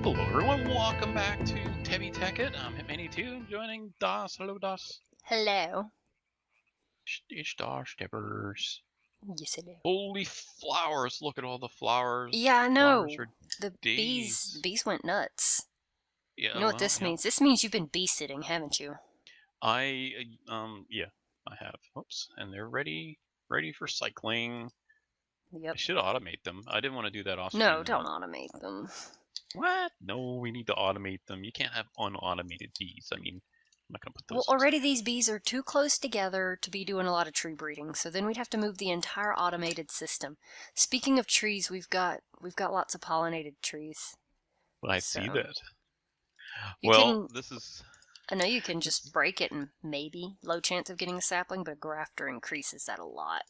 Hello everyone, welcome back to Tebby Tekkit. I'm Hitman82, joining Das. Hello Das. Hello. It's DasTebbers. Yes, hello. Holy flowers, look at all the flowers. Yeah, I know. Flowers for The days. bees went nuts. Yeah, You know what this means? This means you've been bee sitting, haven't you? Yeah, I have. Oops, and they're ready for cycling. Yep. I should automate them. I didn't want to do that off No, screen, don't automate them. What? No, we need to automate them. You can't have unautomated bees. I mean, I'm not gonna put those. Well, already these bees are too close together to be doing a lot of tree breeding, so then we'd have to move the entire automated system. Speaking of trees, we've got lots of pollinated trees. Well, I see that. This is... I know you can just break it and maybe low chance of getting a sapling, but a grafter increases that a lot.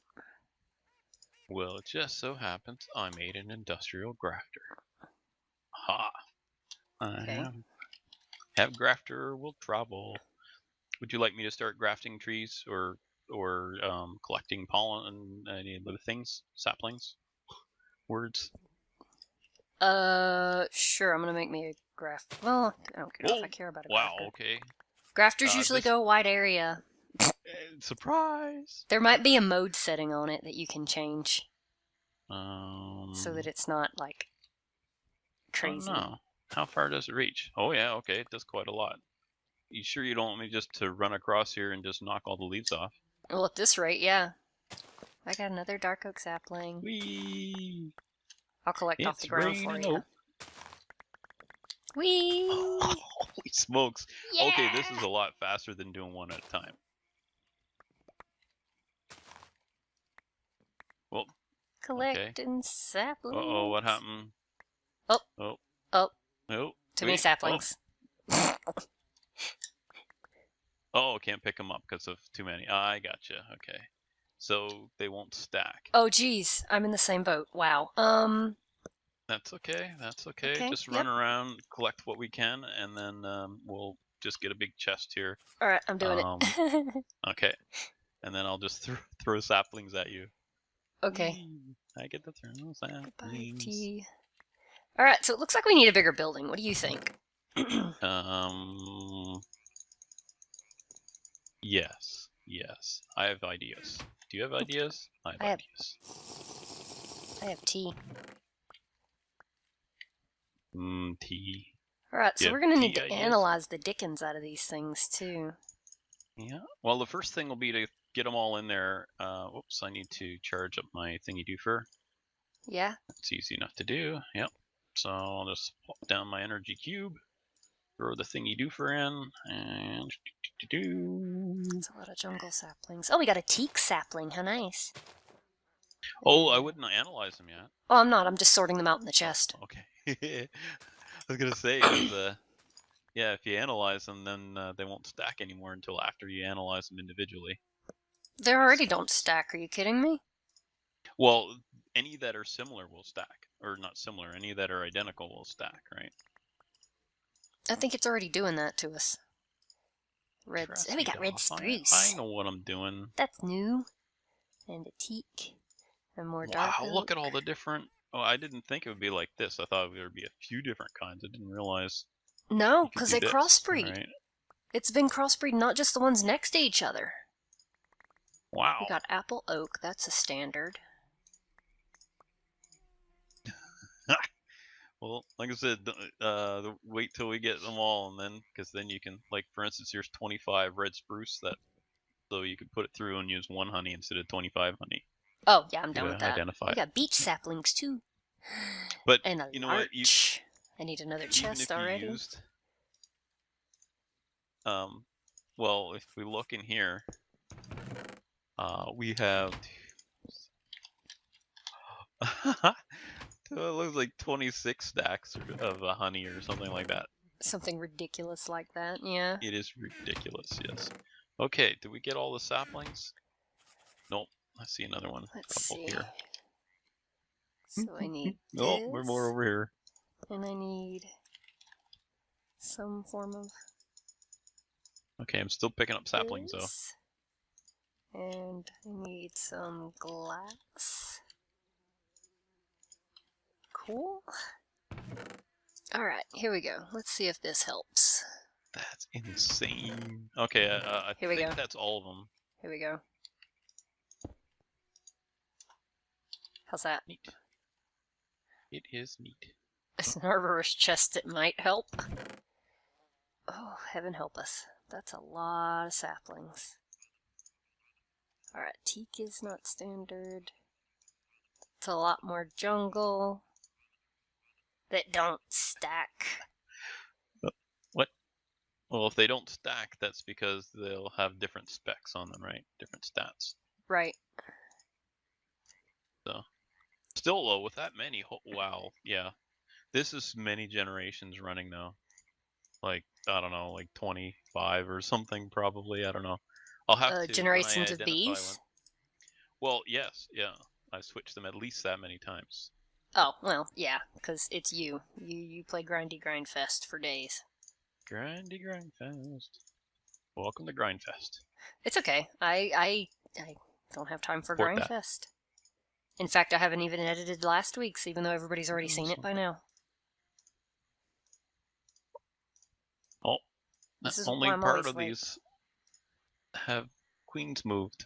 Well, it just so happens I made an industrial grafter. Ha! Okay. Have grafter will travel. Would you like me to start grafting trees or collecting pollen and any other things, saplings, words? Sure. I'm gonna make me a graft. Well, I don't care if I care about a grafter. Wow. Okay. Grafters usually go a wide area. Surprise! There might be a mode setting on it that you can change. So that it's not like crazy. Oh, no. How far does it reach? Oh yeah, okay, it does quite a lot. You sure you don't want me just to run across here and just knock all the leaves off? Well, at this rate, yeah. I got another dark oak sapling. Whee! I'll collect off the ground for you. Whee! Holy smokes! Yeah! Okay, this is a lot faster than doing one at a time. Well, collecting saplings. Uh-oh, what happened? Oh. Too many saplings. Oh, can't pick them up because of too many. I gotcha. Okay. So they won't stack. Oh, geez. I'm in the same boat. Wow. That's okay. That's okay. Just run around, collect what we can, and then we'll just get a big chest here. All right, I'm doing it. Okay. And then I'll just throw saplings at you. Okay. I get to throw saplings. All right, so it looks like we need a bigger building. What do you think? Yes. I have ideas. Do you have ideas? I have ideas. I have tea. Tea. Alright, so we're going to need to analyze the dickens out of these things, too. Yeah. Well, the first thing will be to get them all in there. Oops, I need to charge up my thingy-doofer. Yeah? It's easy enough to do. Yep. So I'll just plop down my energy cube, throw the thingy-doofer in, and... That's a lot of jungle saplings. Oh, we got a teak sapling. How nice. Oh, I wouldn't analyze them yet. Oh, I'm not. I'm just sorting them out in the chest. Oh, okay. I was going to say, yeah, if you analyze them, then they won't stack anymore until after you analyze them individually. They already don't stack. Are you kidding me? Well, any that are similar will stack. Or not similar, any that are identical will stack, right? I think it's already doing that to us. Red. Oh, we got red spruce. I know what I'm doing. That's new. And a teak. And more dark oak. Wow, look at all the different... Oh, I didn't think it would be like this. I thought there would be a few different kinds. I didn't realize... No, because they crossbreed. Right. It's been crossbreed, not just the ones next to each other. Wow. We got apple oak. That's a standard. Well, like I said, wait till we get them all, and then, because then you can, like, for instance, here's 25 red spruce, so you could put it through and use 1 honey instead of 25 honey. Oh, yeah, I'm done with that. Identify. We got beech saplings, too. But, and a you know what? I need another chest already. Well, if we look in here, we have... It looks like 26 stacks of honey or something like that. Something ridiculous like that, yeah. It is ridiculous, yes. Okay, did we get all the saplings? Nope. I see another one. Let's see. Here. So I need this. Oh, we're more over here. And I need some form of... Okay, I'm still picking up saplings, though. And I need some glass. Cool. Alright, here we go. Let's see if this helps. That's insane. Okay, I Here we think go. that's all of them. Here we go. How's that? Neat. It is neat. It's an arborist chest that might help. Oh, heaven help us. That's a lot of saplings. Alright, teak is not standard. It's a lot more jungle that don't stack. What? Well, if they don't stack, that's because they'll have different specs on them, right? Different stats. Right. So, still low with that many. Wow, yeah. This is many generations running now. Like, I don't know, like 25 or something probably. I don't know. I'll have to Generations of bees? one. Well, yes, yeah. I've switched them at least that many times. Oh, well, yeah, because it's you. You play Grindy Grind Fest for days. Grindy Grind Fest. Welcome to Grind Fest. It's okay. I don't have time for Support Grind that. Fest. In fact, I haven't even edited last week's, even though everybody's already seen it by now. Oh, This is only why I'm part always of late. these have queens moved.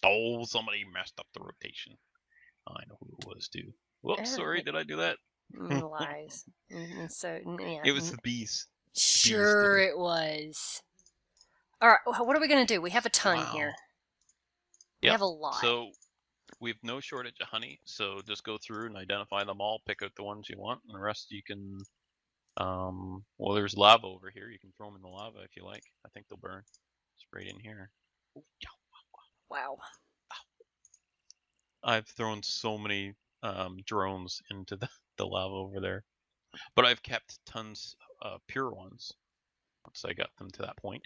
Oh, somebody messed up the rotation. I know who it was too. Whoops, sorry, did I do that? Lies. So, yeah. It was the bees. Sure it was. Alright, what are we going to do? We have a ton here. We have a lot. So, we have no shortage of honey, so just go through and identify them all, pick out the ones you want, and the rest you can... well, there's lava over here. You can throw them in the lava if you like. I think they'll burn. It's right in here. Wow. I've thrown so many drones into the lava over there. But I've kept tons of pure ones once I got them to that point.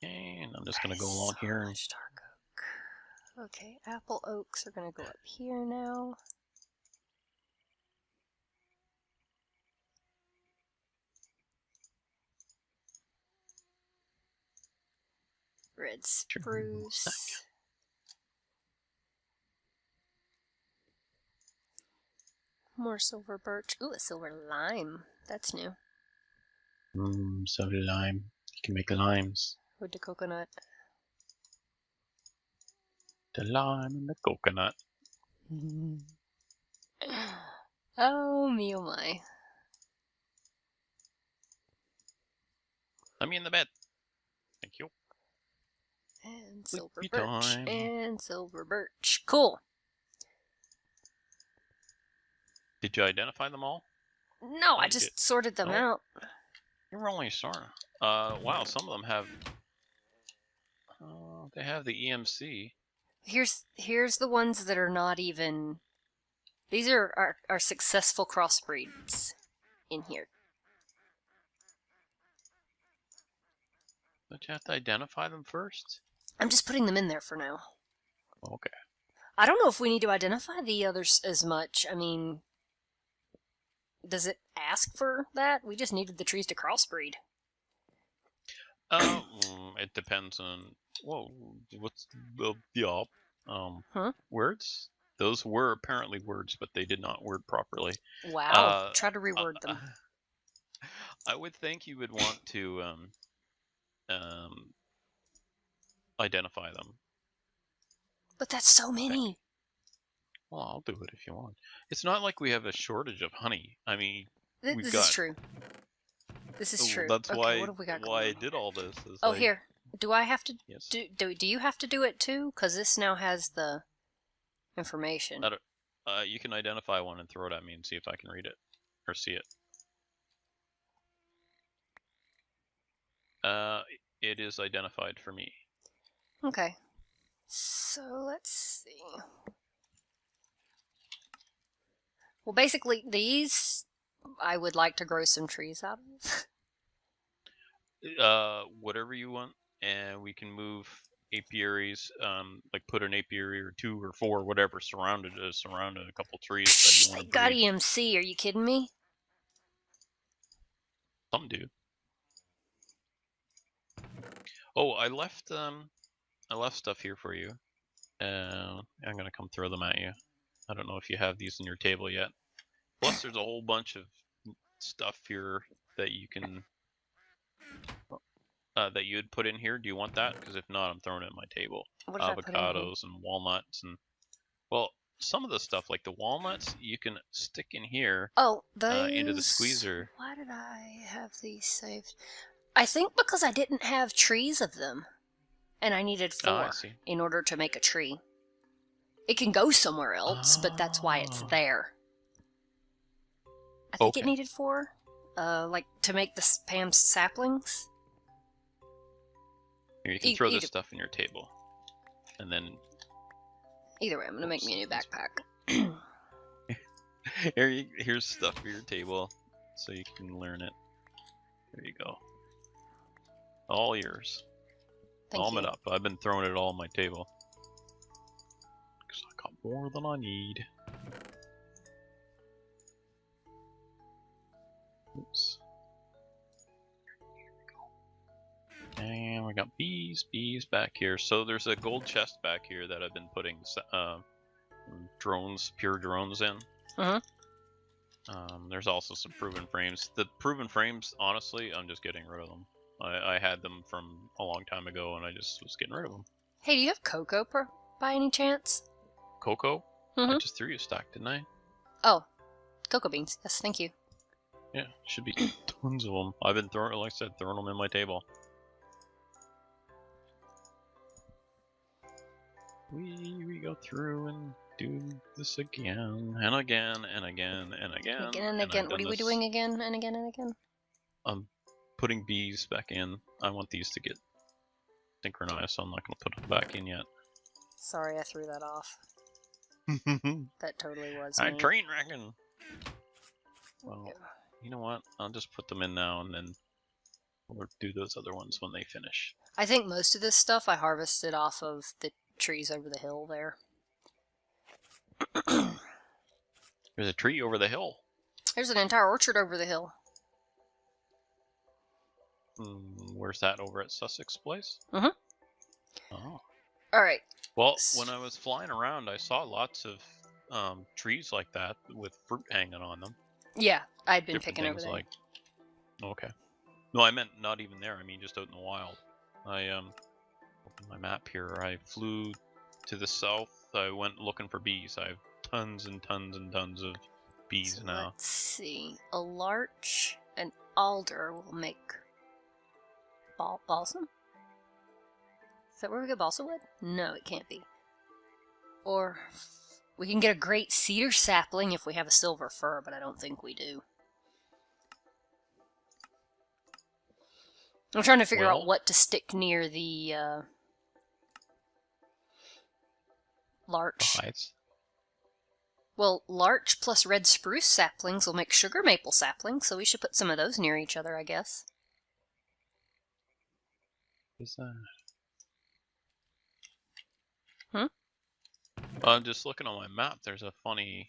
And I'm just going to go along here. And... dark oak. Okay, apple oaks are going to go up here now. Red spruce. More silver birch. Ooh, a silver lime. That's new. Silver lime. You can make limes. Wood to coconut. The lime and the coconut. Oh, me oh my. Let me in the bed. Thank you. And silver birch. And silver birch. Cool. Did you identify them all? No, I just sorted them out. You were only sorting. Wow, some of them have... they have the EMC. Here's the ones that are not even... These are our successful crossbreeds in here. Don't you have to identify them first? I'm just putting them in there for now. Okay. I don't know if we need to identify the others as much. I mean... Does it ask for that? We just needed the trees to crossbreed. It depends on... Whoa, what's the... Words? Those were apparently words, but they did not word properly. Wow. Try to reword them. I would think you would want to identify them. But that's so many. Well, I'll do it if you want. It's not like we have a shortage of honey. I mean, this is true. This is true. That's okay, why what have we got I did all this. Oh, like, here. Do I have to... Yes. Do you have to do it too? Because this now has the information. You can identify one and throw it at me and see if I can read it. Or see it. It is identified for me. Okay. So, let's see. Well, basically, these I would like to grow some trees out of. Whatever you want, and we can move apiaries, like put an apiary or 2 or 4, whatever, surrounded a couple trees. They got EMC, are you kidding me? Some do. Oh, I left stuff here for you. I'm gonna come throw them at you. I don't know if you have these in your table yet. Plus, there's a whole bunch of stuff here that you can that you would put in here. Do you want that? Because if not, I'm throwing it on my table. What did I put in here? Avocados and walnuts and well, some of the stuff like the walnuts you can stick in here. Oh, those into the squeezer. Why did I have these saved? I think because I didn't have trees of them, and I needed 4 in order to make a tree. It can go somewhere else, but that's why it's there. I think it needed 4, like to make the Pam's saplings. Here, you can throw this stuff in your table, and then. Either way, I'm gonna make me a new backpack. Here's stuff for your table, so you can learn it. There you go. All yours. All it up. I've been throwing it all on my table. Because I got more than I need. Oops. And we got bees back here. So there's a gold chest back here that I've been putting pure drones in. There's also some proven frames. The proven frames, honestly, I'm just getting rid of them. I had them from a long time ago, and I just was getting rid of them. Hey, do you have cocoa by any chance? Cocoa? I just threw you a stack, didn't I? Oh, cocoa beans. Yes, thank you. Yeah, should be tons of them. I've been throwing, like I said, throwing them in my table. We go through and do this again and again and again and again. Again and again. What are we doing again and again and again? I'm putting bees back in. I want these to get synchronized, so I'm not going to put them back in yet. Sorry, I threw that off. That totally was me. I train wrecking. Well, you know what? I'll just put them in now, and then we'll do those other ones when they finish. I think most of this stuff I harvested off of the trees over the hill there. There's a tree over the hill. There's an entire orchard over the hill. Where's that? Over at Sussex Place? Oh. Alright. Well, when I was flying around, I saw lots of trees like that with fruit hanging on them. Yeah, I'd been picking over there. Okay. No, I meant not even there. I mean, just out in the wild. I opened my map here. I flew to the south. I went looking for bees. I have tons and tons and tons of bees now. Let's see. A larch and alder will make balsam? Is that where we get balsam wood? No, it can't be. Or we can get a great cedar sapling if we have a silver fir, but I don't think we do. I'm trying to figure out what to stick near the larch. Well, larch plus red spruce saplings will make sugar maple saplings, so we should put some of those near each other, I guess. What's that? Hmm? I'm just looking on my map. There's a funny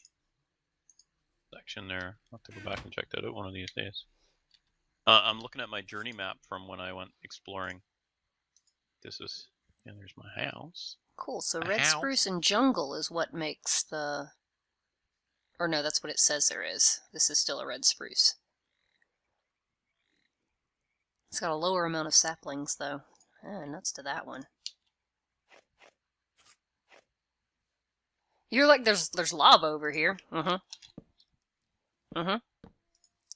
section there. I'll have to go back and check that out one of these days. I'm looking at my journey map from when I went exploring. There's my house. Cool, so red spruce and jungle is what makes the... Or no, that's what it says there is. This is still a red spruce. It's got a lower amount of saplings, though. Nuts to that one. You're like, there's lava over here.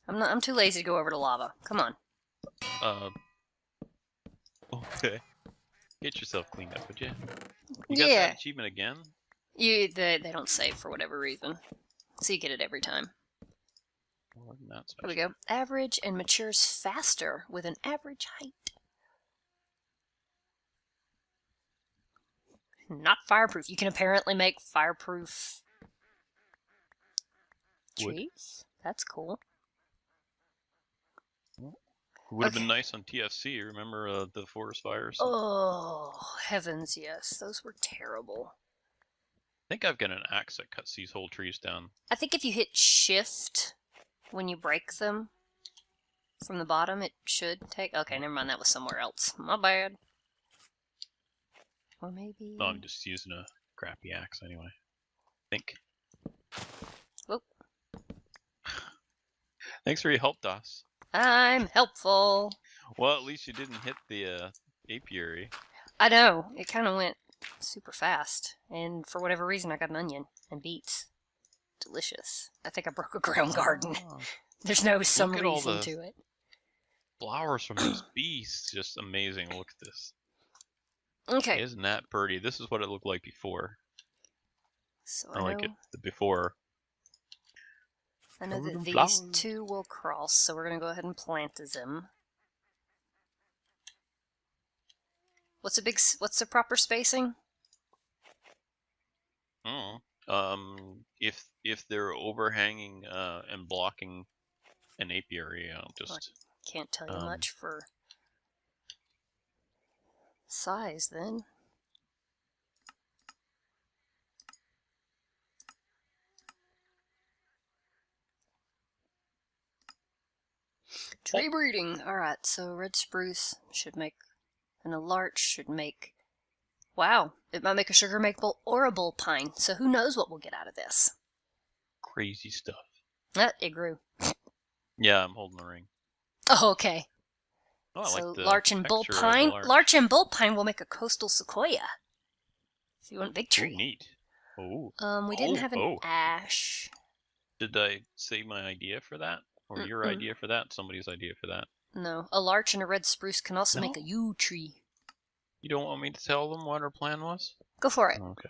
I'm too lazy to go over to lava. Come on. Okay. Get yourself cleaned up, would you? You got that achievement again? They don't save for whatever reason. So you get it every time. Well, not there we go. Average and matures faster with an average height. Not fireproof. You can apparently make fireproof trees. That's cool. Would have been nice on TFC. Remember the forest fires? Oh, heavens, yes. Those were terrible. I think I've got an axe that cuts these whole trees down. I think if you hit shift when you break them from the bottom, it should take... Okay, never mind. That was somewhere else. My bad. Or maybe... No, I'm just using a crappy axe anyway. I think. Whoop. Thanks for your help, Das. I'm helpful. Well, at least you didn't hit the apiary. I know, it kind of went super fast. And for whatever reason, I got an onion and beets. Delicious. I think I broke a ground garden. There's no some Look at all reason the to it. flowers from these beasts. Just amazing. Look at this. Okay. Isn't that pretty? This is what it looked like before. So I like it. The before. I know that these flowers. two will cross, so we're going to go ahead and plant them. What's the proper spacing? Oh. If they're overhanging and blocking an apiary, I'll just can't tell you much for size then. Tree breeding. Alright, so red spruce should make, and a larch should make, wow, it might make a sugar maple or a bull pine, so who knows what we'll get out of this. Crazy stuff. It grew. Yeah, I'm holding the ring. Oh, okay. Oh, I so like the larch and bull texture of pine. the Larch and bull pine will make a coastal sequoia. If you want big tree. Oh, neat. Oh. We didn't have an ash. Did I say my idea for that? Or your idea for that? Somebody's idea for that? No. A larch and a red spruce can also make a yew tree. You don't want me to tell them what our plan was? Go for it. Okay.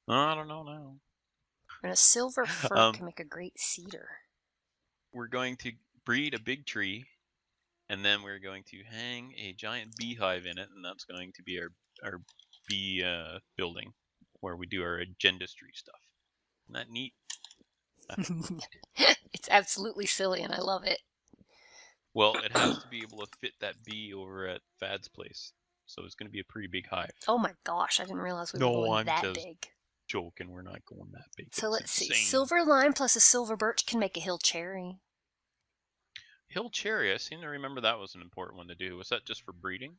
I don't know now. And a silver fir can make a great cedar. We're going to breed a big tree, and then we're going to hang a giant beehive in it, and that's going to be our bee building, where we do our agendistry stuff. Isn't that neat? It's absolutely silly, and I love it. Well, it has to be able to fit that bee over at Fad's place, so it's going to be a pretty big hive. Oh my gosh, I didn't realize we were going that big. Joking, we're not going that big. So let's see. Silver lime plus a silver birch can make a hill cherry. Hill cherry, I seem to remember that was an important one to do. Was that just for breeding?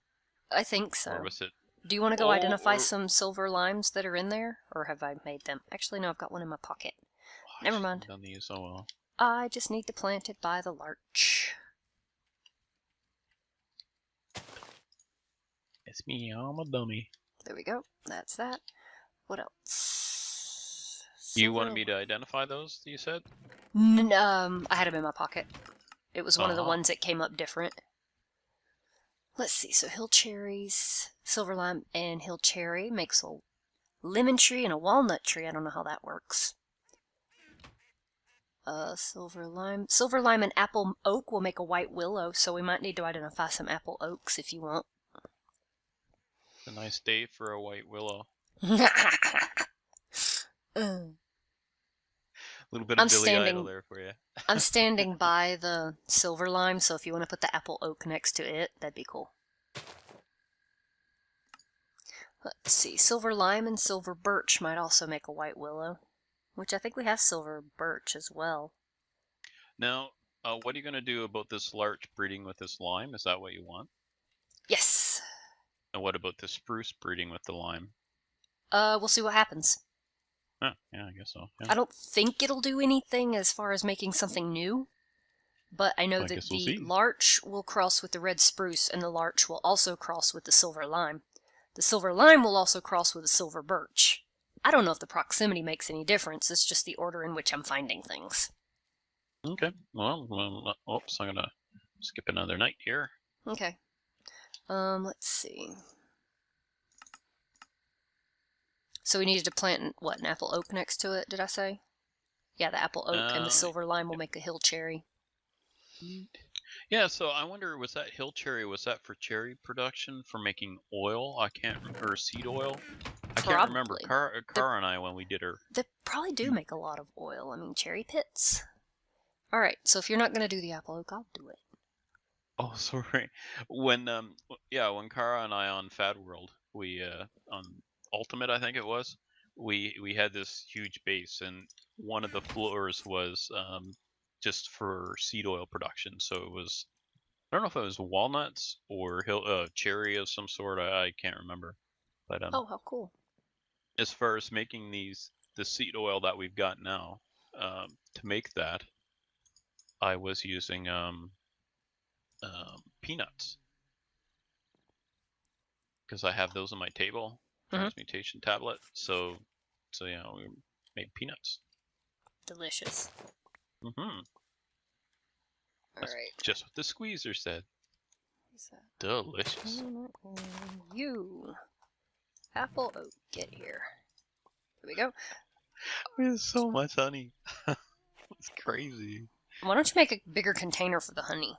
I think so. Or was it? Do you want to go identify some silver limes that are in there? Or have I made them? Actually, no, I've got one in my pocket. Never mind. Done these so well. I just need to plant it by the larch. It's me, I'm a dummy. There we go. That's that. What else? You wanted me to identify those, you said? I had them in my pocket. It was one of the ones that came up different. Let's see. So hill cherries, silver lime, and hill cherry makes a lemon tree and a walnut tree. I don't know how that works. Silver lime and apple oak will make a white willow, so we might need to identify some apple oaks if you want. It's a nice day for a white willow. A little bit of Billy Idol there for you. I'm standing by the silver lime, so if you want to put the apple oak next to it, that'd be cool. Let's see, silver lime and silver birch might also make a white willow, which I think we have silver birch as well. Now, what are you going to do about this larch breeding with this lime? Is that what you want? Yes. And what about the spruce breeding with the lime? We'll see what happens. Oh, yeah, I guess so. Yeah. I don't think it'll do anything as far as making something new, but I know that the larch will cross with the red spruce, and the larch will also cross with the silver lime. The silver lime will also cross with the silver birch. I don't know if the proximity makes any difference, it's just the order in which I'm finding things. Okay, well, oops, I'm gonna skip another night here. Okay. Let's see. So we needed to plant, what, an apple oak next to it, did I say? Yeah, the apple oak and the silver lime will make a hill cherry. Yeah, so I wonder, was that hill cherry, was that for cherry production, for making oil? I can't remember, seed oil? I can't remember. Cara and I, when we did her... They probably do make a lot of oil. I mean, cherry pits. Alright, so if you're not going to do the apple oak, I'll do it. Oh, sorry. When Cara and I on Fad World, we, on Ultimate, I think it was, we had this huge base, and one of the floors was just for seed oil production. So it was, I don't know if it was walnuts or cherry of some sort. I can't remember. But oh, how cool! As far as making the seed oil that we've got now, to make that, I was using peanuts because I have those on my table, transmutation tablet. So yeah, we made peanuts. Delicious. Mm-hmm. That's Alright. just what the squeezer said. Delicious. You. Apple oak, get here. There we go. There's so much honey. It's crazy. Why don't you make a bigger container for the honey?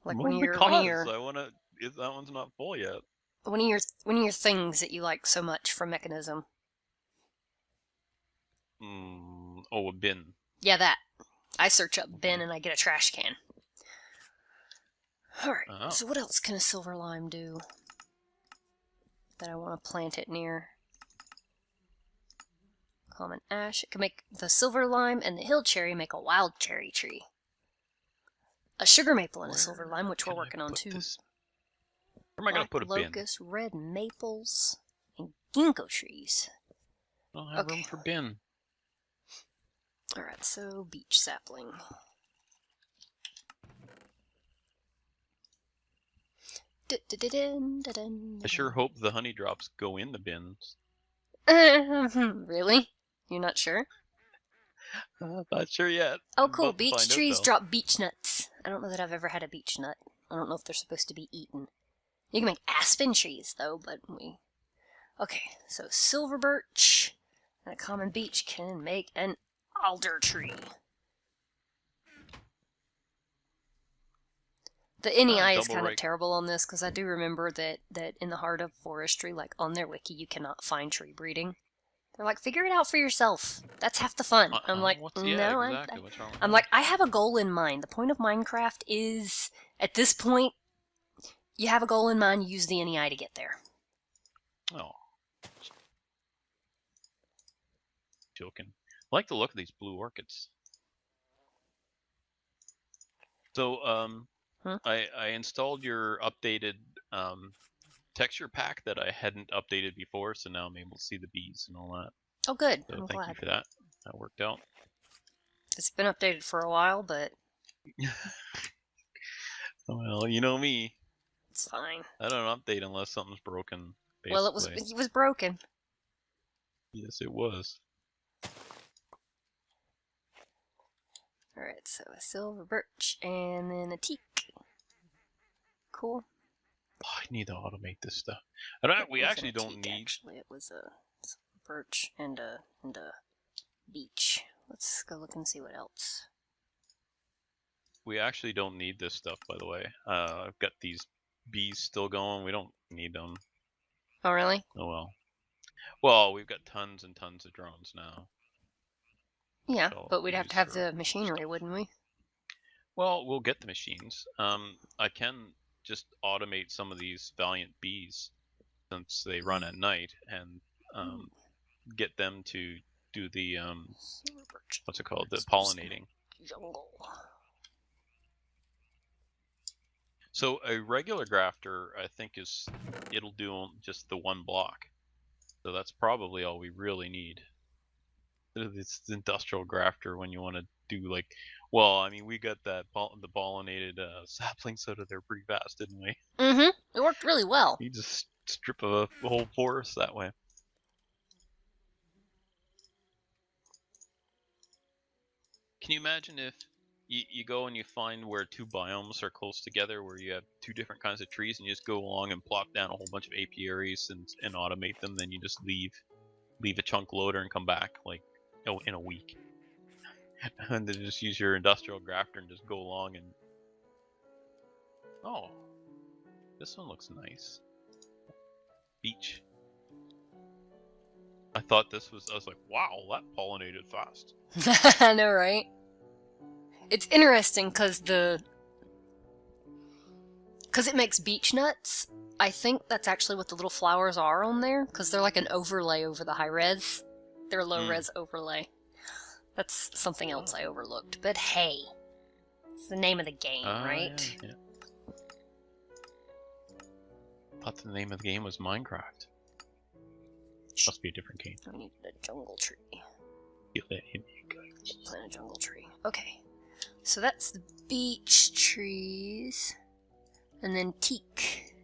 Like Well, one of your I wanna. That one's not full yet. one of your things that you like so much from Mechanism. Oh, a bin. Yeah, that. I search up bin and I get a trash can. Alright, so what else can a silver lime do that I want to plant it near? Common ash. It can make the silver lime and the hill cherry make a wild cherry tree. A sugar maple and a silver lime, which we're working on too. Where am I going to put a bin? Locust, red maples, and ginkgo trees. I don't have room for bin. Alright, so beech sapling. I sure hope the honey drops go in the bins. Really? You're not sure? Not sure yet. Oh, cool. Beech trees drop beech nuts. I don't know that I've ever had a beech nut. I don't know if they're supposed to be eaten. You can make aspen trees, though, but we... Okay, so silver birch and a common beech can make an alder tree. The NEI is kind of terrible on this, because I do remember that in the heart of forestry, like on their wiki, you cannot find tree breeding. They're like, figure it out for yourself. That's half the fun. I'm like, no, exactly. What's wrong with I'm like, I have a goal in mind. The point of Minecraft is, at this point, you have a goal in mind, use the NEI to get there. Oh. Joking. I like the look of these blue orchids. So, I installed your updated texture pack that I hadn't updated before, so now I'm able to see the bees and all that. Oh, good. So I'm thank glad. you for that. That worked out. It's been updated for a while, but... Well, you know me. It's fine. I don't update unless something's broken, basically. Well, it was broken. Yes, it was. Alright, so a silver birch, and then a teak. Cool. Oh, I need to automate this stuff. We actually don't need... Actually, it was a silver birch and a beech. Let's go look and see what else. We actually don't need this stuff, by the way. I've got these bees still going. We don't need them. Oh, really? Oh, well. Well, we've got tons and tons of drones now. Yeah, so but we'd have to have the machinery, wouldn't we? Well, we'll get the machines. I can just automate some of these valiant bees since they run at night and get them to do the what's it called, the pollinating. Jungle. So a regular grafter, I think, it'll do just the one block. So that's probably all we really need. It's the industrial grafter when you want to do like, well, I mean, we got the pollinated saplings out of there pretty fast, didn't we? Mm-hmm. It worked really well. You just strip a whole forest that way. Can you imagine if you go and you find where two biomes are close together, where you have two different kinds of trees, and you just go along and plop down a whole bunch of apiaries and automate them, then you just leave a chunk loader and come back like in a week. And then just use your industrial grafter and just go along and... Oh, this one looks nice. Beech. I thought I was like, wow, that pollinated fast. I know, right? It's interesting because it makes beech nuts. I think that's actually what the little flowers are on there, because they're like an overlay over the high res. They're a low res overlay. That's something else I overlooked. But hey, it's the name of the game, right? Yeah. Thought the name of the game was Minecraft. Must be a different game. We need a jungle tree. You let him go. Plant a jungle tree. Okay. So that's the beech trees. And then teak.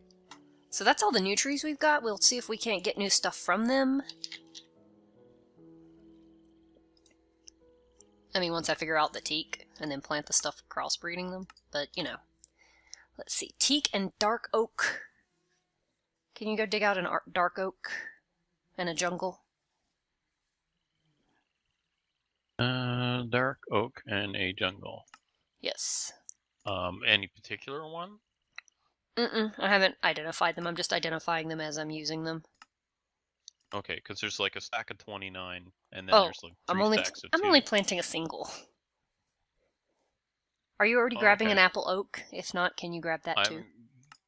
So that's all the new trees we've got. We'll see if we can't get new stuff from them. I mean, once I figure out the teak, and then plant the stuff crossbreeding them. But, you know. Let's see. Teak and dark oak. Can you go dig out an dark oak and a jungle? Dark oak and a jungle. Yes. Any particular one? I haven't identified them. I'm just identifying them as I'm using them. Okay, because there's like a stack of 29, and then there's like three stacks of 2. I'm only planting a single. Are you already grabbing an apple oak? If not, can you grab that too? I haven't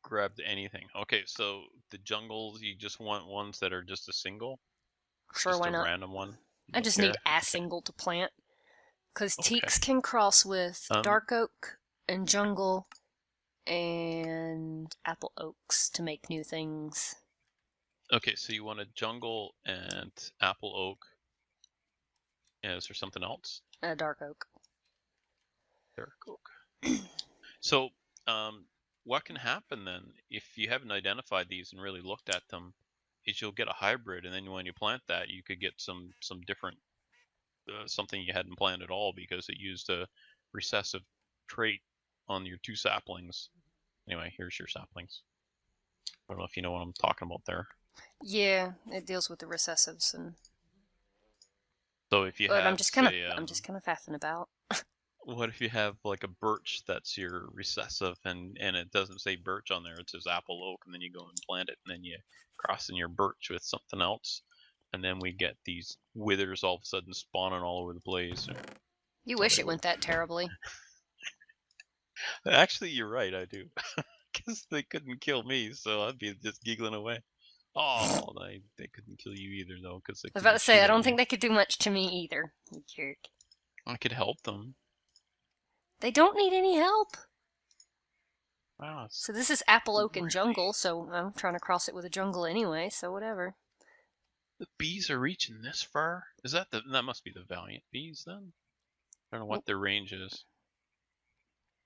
grabbed anything. Okay, so the jungles, you just want ones that are just a single? Sure, just why not? A random one? I just need a single to plant. Because teaks can cross with dark oak and jungle and apple oaks to make new things. Okay, so you want a jungle and apple oak. Is there something else? Dark oak. Dark oak. So, what can happen then if you haven't identified these and really looked at them? Is you'll get a hybrid, and then when you plant that, you could get some different something you hadn't planned at all because it used a recessive trait on your 2 saplings. Anyway, here's your saplings. I don't know if you know what I'm talking about there. Yeah, it deals with the recessives and. So if you have, I'm just kind of faffing about. What if you have like a birch that's your recessive, and it doesn't say birch on there, it says apple oak, and then you go and plant it, and then you cross in your birch with something else, and then we get these withers all of a sudden spawning all over the place. You wish it went that terribly. Actually, you're right, I do. Because they couldn't kill me, so I'd be just giggling away. Oh, they couldn't kill you either, though. Cause I was about to say, I don't think they could do much to me either, you jerk. I could help them. They don't need any help. Wow. So this is apple oak and jungle, so I'm trying to cross it with a jungle anyway, so whatever. The bees are reaching this far? Is that that must be the Valiant bees, then? I don't know what their range is.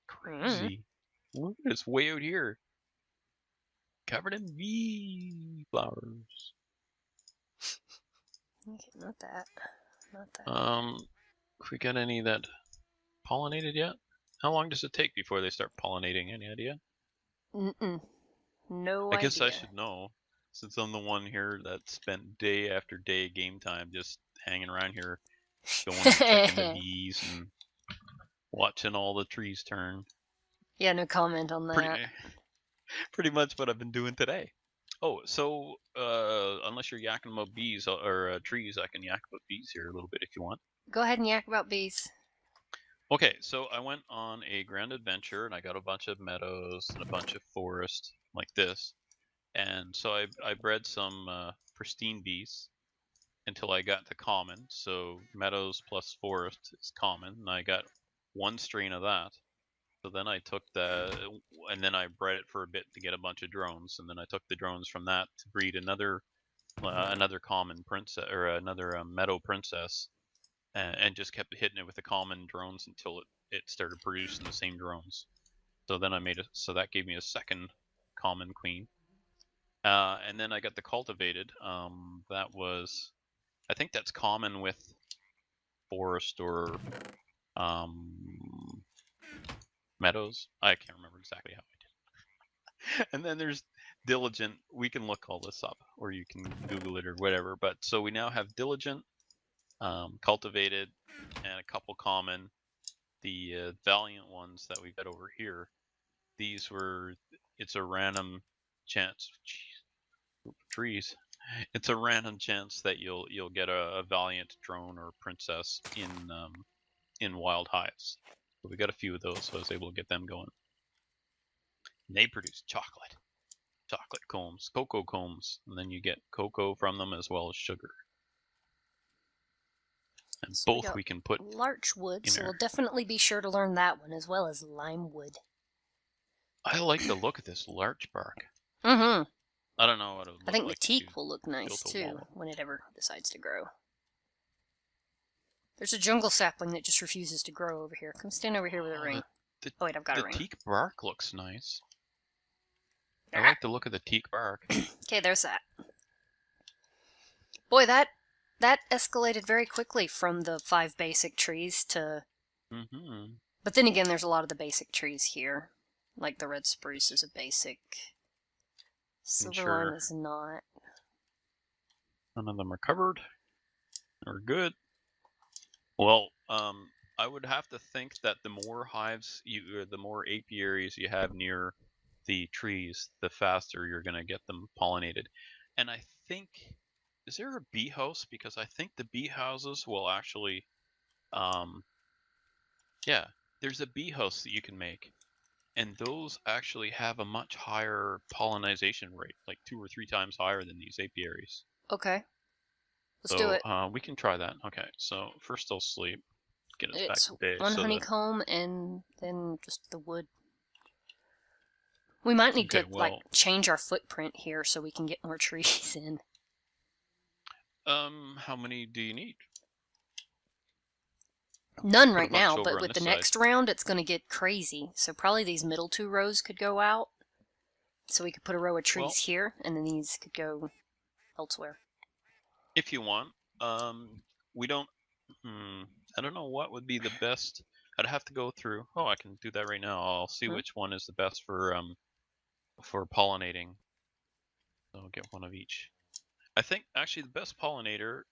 Crazy. Look, it's way out here. Covered in bee flowers. Okay, not that. Not that. If we got any that pollinated yet? How long does it take before they start pollinating? Any idea? No idea. I guess idea. I should know, since I'm the one here that spent day after day game time just hanging around here, going and checking the bees and watching all the trees turn. Yeah, no comment on that. Pretty much what I've been doing today. Oh, so unless you're yakking about bees or trees, I can yak about bees here a little bit if you want. Go ahead and yak about bees. Okay, so I went on a grand adventure and I got a bunch of meadows and a bunch of forest like this. And so I bred some pristine bees until I got to common. So meadows plus forest is common, and I got 1 strain of that. So then I took and then I bred it for a bit to get a bunch of drones, and then I took the drones from that to breed another common princess or another meadow princess, and just kept hitting it with the common drones until it started producing the same drones. So then so that gave me a second common queen, and then I got the cultivated. That was, I think that's common with forest or meadows. I can't remember exactly how I did. And then there's diligent. We can look all this up, or you can Google it or whatever. But so we now have diligent, cultivated, and a couple common. The valiant ones that we've got over here, it's a random chance. Jeez, trees. It's a random chance that you'll get a valiant drone or princess in wild hives. So we got a few of those, so I was able to get them going. And they produce chocolate combs, cocoa combs, and then you get cocoa from them as well as sugar. And so both we can put larch wood, so we'll definitely be sure to learn that one as well as lime wood. I like the look of this larch bark. Mm-hmm. I don't know what it would look like. I think the teak will look nice too when it ever decides to grow. There's a jungle sapling that just refuses to grow over here. Come stand over here with a ring. Oh wait, I've got a ring. The teak bark looks nice. I like the look of the teak bark. Okay, there's that. Boy, that escalated very quickly from the 5 basic trees to... But then again, there's a lot of the basic trees here. Like the red spruce is a basic. Silver lime is not. None of them are covered. Or good. Well, I would have to think that the more hives the more apiaries you have near the trees, the faster you're going to get them pollinated. And I think, is there a bee house? Because I think the bee houses will actually, yeah, there's a bee house that you can make. And those actually have a much higher pollinization rate, like 2 or 3 times higher than these apiaries. Okay. Let's do it. We can try that. Okay, so first I'll sleep. Get us back to day. One honeycomb and then just the wood. We might need to like change our footprint here so we can get more trees in. How many do you need? None right now, but with the next round it's going to get crazy. So probably these middle 2 rows could go out. So we could put a row of trees here, and then these could go elsewhere. If you want. We don't... I don't know what would be the best. I'd have to go through... Oh, I can do that right now. I'll see which one is the best for pollinating. So I'll get one of each. I think, actually, the best pollinator...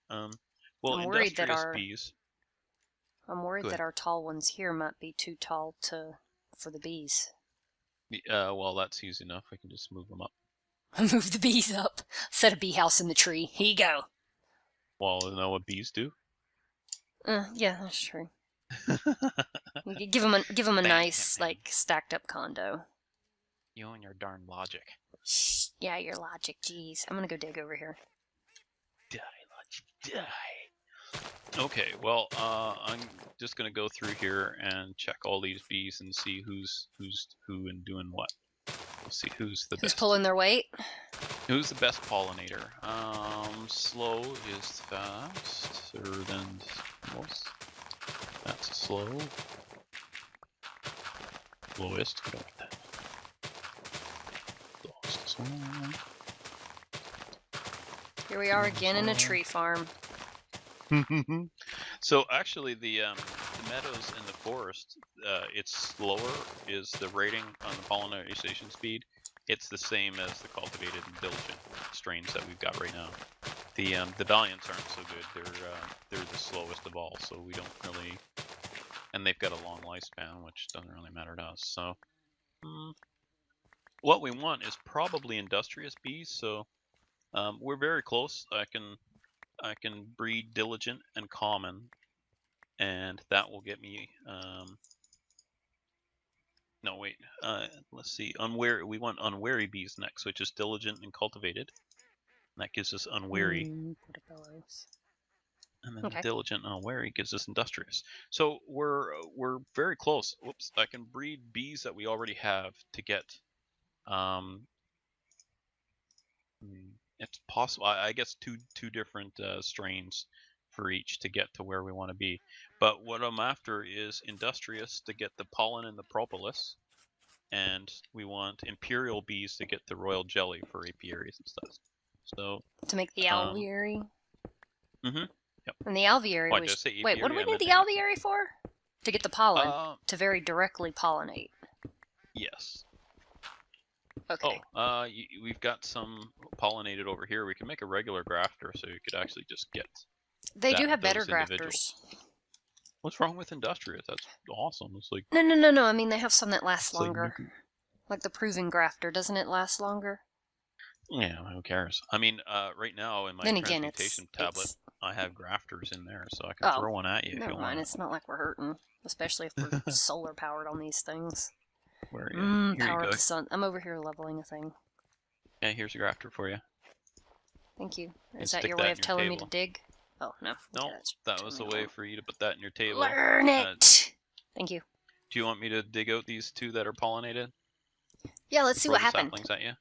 well, industrious bees... I'm worried that our tall ones here might be too tall for the bees. Well, that's easy enough. I can just move them up. Move the bees up. Set a bee house in the tree. Here you go. Well, you know what bees do? Yeah, that's true. We could give them a nice, like, stacked up condo. You and your darn logic. Yeah, your logic. Jeez, I'm gonna go dig over here. Die, logic, die. Okay, well, I'm just gonna go through here and check all these bees and see who's who and doing what. We'll see who's the best. Who's pulling their weight? Who's the best pollinator? Slow is faster than most. That's slow. Slowest. We don't want that. Slowest one. Here we are again in a tree farm. So actually, the meadows in the forest, it's slower is the rating on the pollination speed. It's the same as the cultivated and diligent strains that we've got right now. The Valiants aren't so good. They're the slowest of all, so we don't really, and they've got a long lifespan, which doesn't really matter to us. So, what we want is probably industrious bees. So, we're very close. I can breed diligent and common, and that will get me. No, wait. Let's see. Unwary. We want unwary bees next, which is diligent and cultivated. And that gives us unwary. And then diligent and unwary gives us industrious. So we're very close. Whoops! I can breed bees that we already have to get. It's possible. I guess two different strains for each to get to where we want to be. But what I'm after is industrious to get the pollen and the propolis, and we want imperial bees to get the royal jelly for apiaries and stuff. So to make the alveary. Yep. And the alveary was. Wait, what do we need the alveary for? To get the pollen to very directly pollinate. Yes. Okay. Oh, we've got some pollinated over here. We can make a regular grafter, so you could actually just get. They do have better grafters. What's wrong with industrious? That's awesome. It's like no. I mean, they have some that last longer. Like the proven grafter, doesn't it last longer? Yeah, who cares? I mean, right now in my transmutation tablet, I have grafters in there, so I can throw one at you if you want. It's not like we're hurting, especially if we're solar powered on these things. Where are you? Here Power you go. of the sun. I'm over here leveling a thing. Yeah, here's a grafter for you. Thank you. Is that your way of telling me to dig? Oh, no. No, that was the way for you to put that in your table. Learn it! Thank you. Do you want me to dig out these 2 that are pollinated? Yeah, let's see what happened. Saplings at you?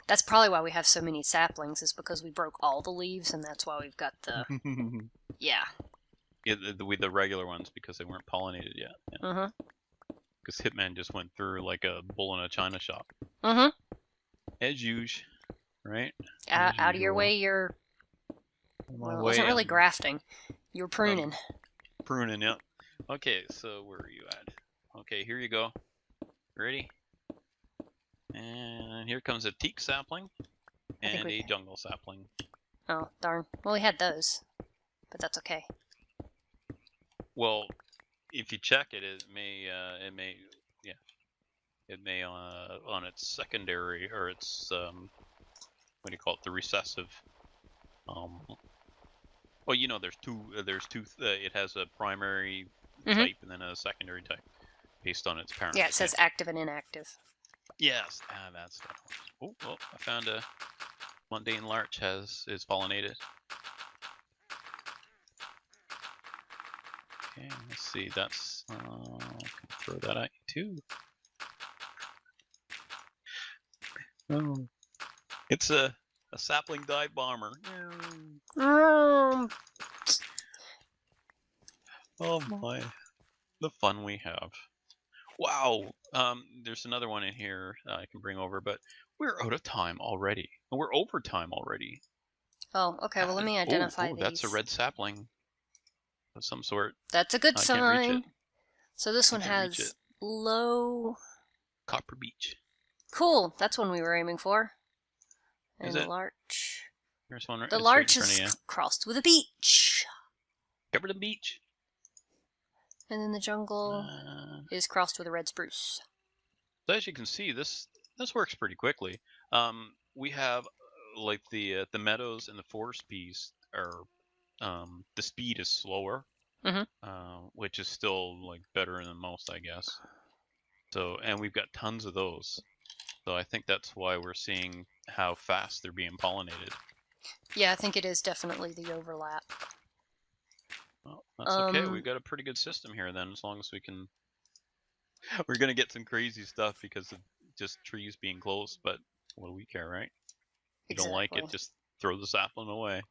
That's probably why we have so many saplings, is because we broke all the leaves, and that's why we've got the... Yeah. Yeah, with the regular ones because they weren't pollinated yet. Mm-hmm. Because Hitman just went through like a bull in a china shop. Mm-hmm. As usual, right? Out of your way, you're... Well, it wasn't really grafting. You were pruning. Pruning, yep. Okay, so where are you at? Okay, here you go. Ready? And here comes a teak sapling and a jungle sapling. Oh, darn. Well, we had those, but that's okay. Well, if you check it, it may on its secondary or its what do you call it? The recessive. Well, you know, there's two. It has a primary type and then a secondary type based on its parent. Yeah, it says active and inactive. Yes, that's stuff. Oh, I found a mundane larch is pollinated. Okay, let's see. That's I can throw that at you too. Oh, it's a sapling dive bomber. Oh my, the fun we have. Wow. There's another one in here I can bring over, but we're out of time already. We're over time already. Oh, okay. Well, let me identify these. That's a red sapling of some sort. That's a good sign. So this one has low copper beech. Cool. That's one we were aiming for. And is it? The larch. There's one right. The larch is crossed with a beech. Covered in beech. And then the jungle is crossed with a red spruce. So as you can see, this works pretty quickly. We have like the meadows and the forest peas are the speed is slower, which is still like better than most, I guess. So and we've got tons of those. So I think that's why we're seeing how fast they're being pollinated. Yeah, I think it is definitely the overlap. Well, that's okay. We've got a pretty good system here then, as long as we can... We're going to get some crazy stuff because of just trees being close, but what do we care, right? If you don't like it, just throw the sapling away.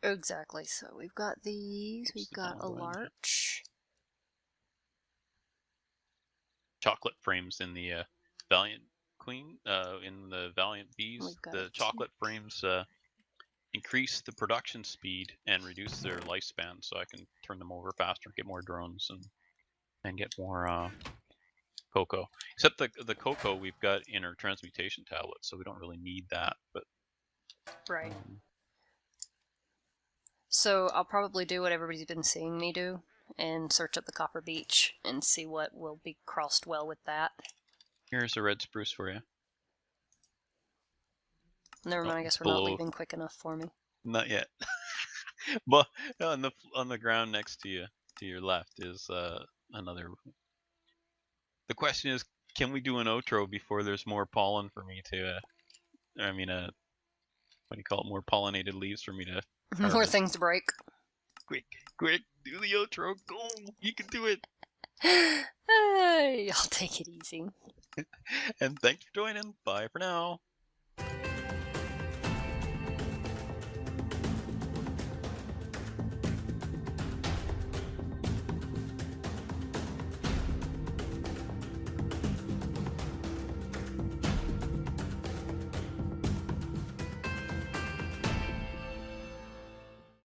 Exactly. So we've got these. We've got a larch. Chocolate frames in the Valiant Queen, in the Valiant Bees. The chocolate frames increase the production speed and reduce their lifespan, so I can turn them over faster, get more drones, and get more cocoa. Except the cocoa we've got in our transmutation tablet, so we don't really need that. But right. So I'll probably do what everybody's been seeing me do, and search up the copper beech and see what will be crossed well with that. Here's a red spruce for you. Never mind, I guess we're not leaving quick enough for me. Not yet. But on the ground next to you, to your left, is another. The question is, can we do an outro before there's more pollen for me to? What do you call it? More pollinated leaves for me to. More things to break. Quick, do the outro. Go, you can do it. I'll take it easy. And thanks for joining. Bye for now.